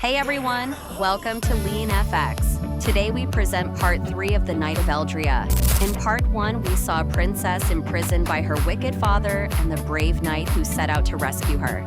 Hey everyone, welcome to Leen FX. Today we present part 3 of the Night of Eldria. In part 1, we saw a princess imprisoned by her wicked father and the brave knight who set out to rescue her.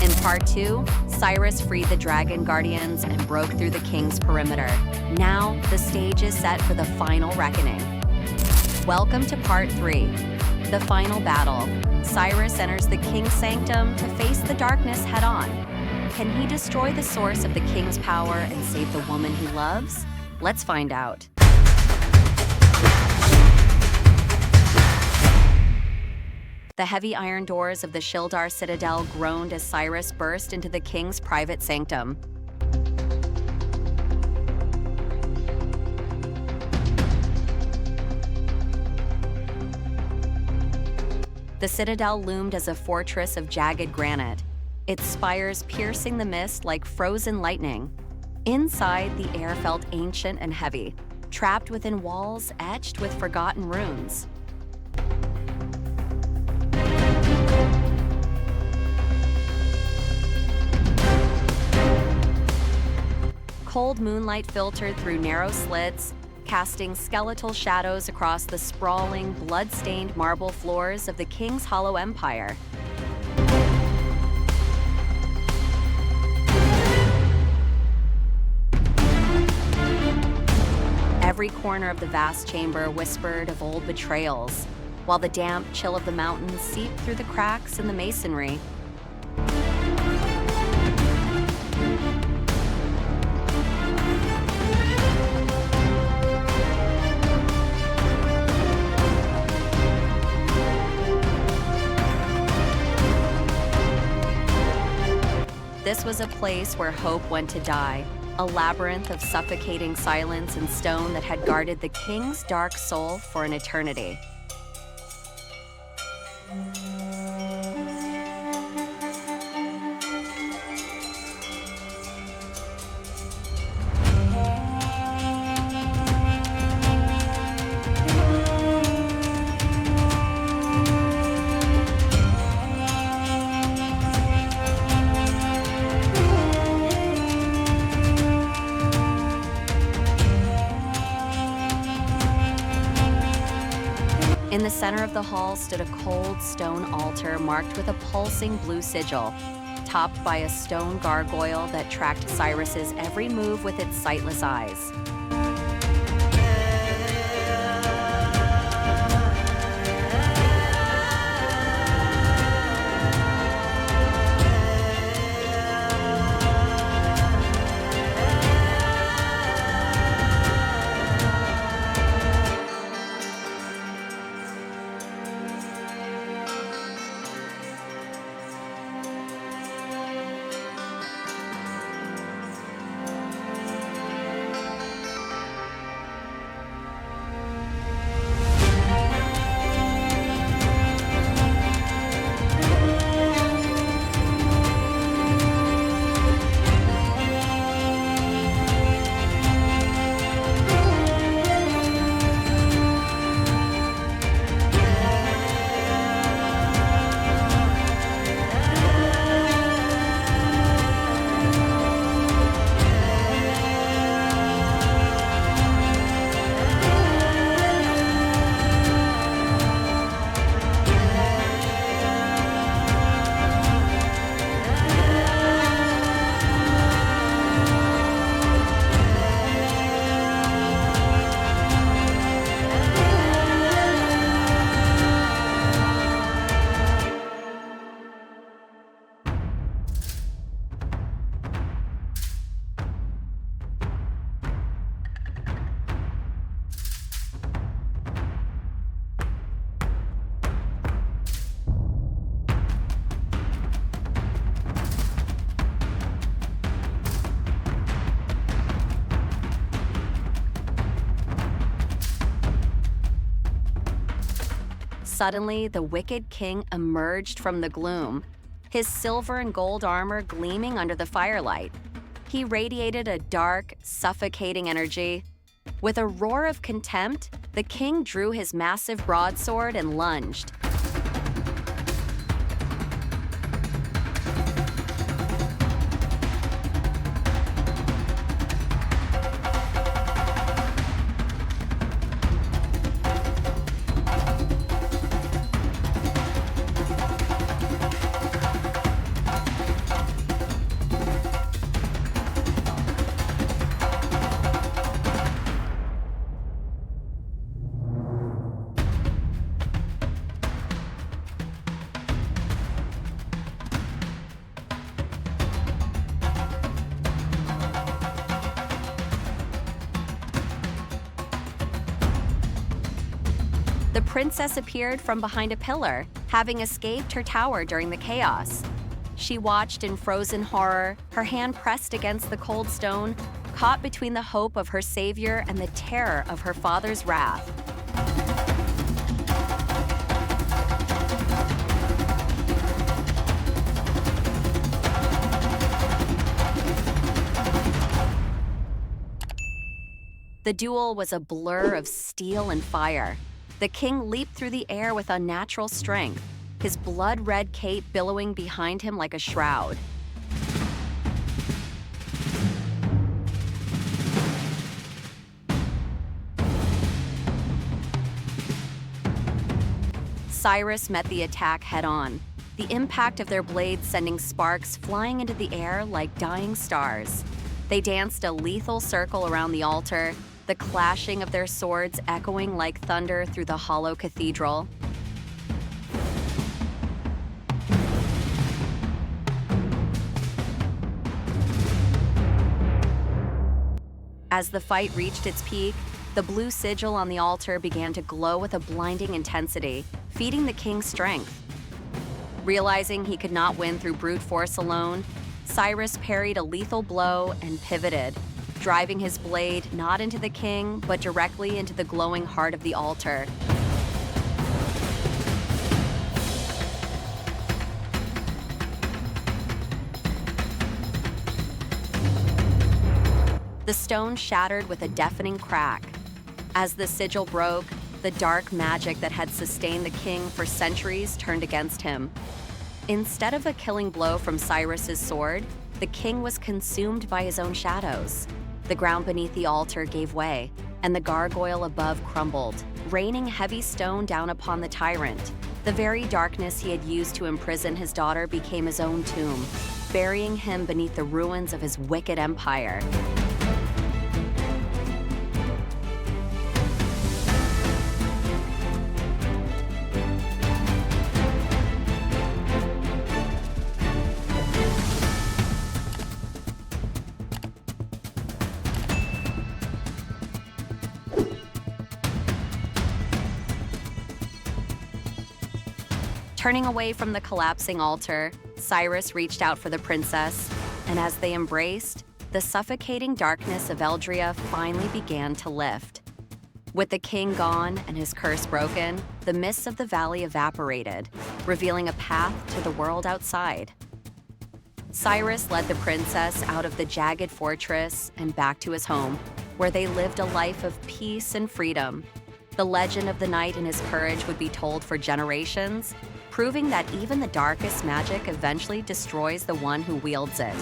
In part 2, Cyrus freed the dragon guardians and broke through the king's perimeter. Now, the stage is set for the final reckoning. Welcome to part 3, the final battle. Cyrus enters the king's sanctum to face the darkness head-on. Can he destroy the source of the king's power and save the woman he loves? Let's find out. The heavy iron doors of the Shildar Citadel groaned as Cyrus burst into the king's private sanctum. The citadel loomed as a fortress of jagged granite, its spires piercing the mist like frozen lightning. Inside, the air felt ancient and heavy, trapped within walls etched with forgotten runes. Cold moonlight filtered through narrow slits, casting skeletal shadows across the sprawling, blood-stained marble floors of the king's hollow empire. Every corner of the vast chamber whispered of old betrayals, while the damp chill of the mountains seeped through the cracks in the masonry. This was a place where hope went to die, a labyrinth of suffocating silence and stone that had guarded the king's dark soul for an eternity. In the center of the hall stood a cold stone altar marked with a pulsing blue sigil, topped by a stone gargoyle that tracked Cyrus's every move with its sightless eyes. Suddenly, the wicked king emerged from the gloom, his silver and gold armor gleaming under the firelight. He radiated a dark, suffocating energy. With a roar of contempt, the king drew his massive broadsword and lunged. The princess appeared from behind a pillar, having escaped her tower during the chaos. She watched in frozen horror, her hand pressed against the cold stone, caught between the hope of her savior and the terror of her father's wrath. The duel was a blur of steel and fire. The king leaped through the air with unnatural strength, his blood-red cape billowing behind him like a shroud. Cyrus met the attack head-on, the impact of their blades sending sparks flying into the air like dying stars. They danced a lethal circle around the altar, the clashing of their swords echoing like thunder through the hollow cathedral. As the fight reached its peak, the blue sigil on the altar began to glow with a blinding intensity, feeding the king's strength. Realizing he could not win through brute force alone, Cyrus parried a lethal blow and pivoted, driving his blade not into the king, but directly into the glowing heart of the altar. The stone shattered with a deafening crack. As the sigil broke, the dark magic that had sustained the king for centuries turned against him. Instead of a killing blow from Cyrus's sword, the king was consumed by his own shadows. The ground beneath the altar gave way, and the gargoyle above crumbled, raining heavy stone down upon the tyrant. The very darkness he had used to imprison his daughter became his own tomb, burying him beneath the ruins of his wicked empire. Turning away from the collapsing altar, Cyrus reached out for the princess, and as they embraced, the suffocating darkness of Eldria finally began to lift. With the king gone and his curse broken, the mists of the valley evaporated, revealing a path to the world outside. Cyrus led the princess out of the jagged fortress and back to his home, where they lived a life of peace and freedom. The legend of the knight and his courage would be told for generations, proving that even the darkest magic eventually destroys the one who wields it.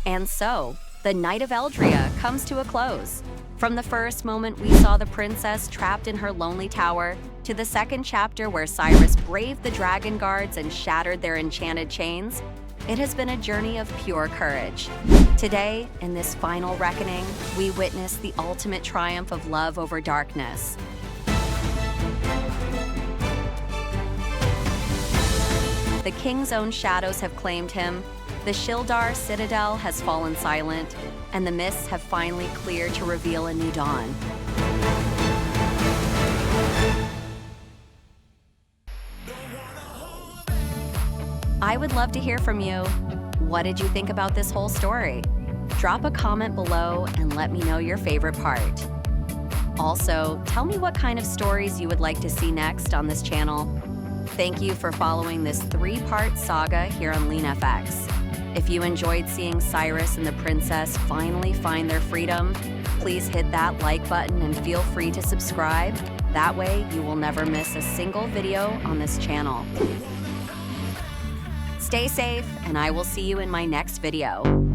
And so, the Night of Eldria comes to a close. From the first moment we saw the princess trapped in her lonely tower, to the second chapter where Cyrus braved the dragon guards and shattered their enchanted chains, it has been a journey of pure courage. Today, in this final reckoning, we witness the ultimate triumph of love over darkness. The king's own shadows have claimed him, the Shildar Citadel has fallen silent, and the mists have finally cleared to reveal a new dawn. I would love to hear from you. What did you think about this whole story? Drop a comment below and let me know your favorite part. Also, tell me what kind of stories you would like to see next on this channel. Thank you for following this 3-part saga here on Leen FX. If you enjoyed seeing Cyrus and the princess finally find their freedom, please hit that like button and feel free to subscribe. That way, you will never miss a single video on this channel. Stay safe, and I will see you in my next video.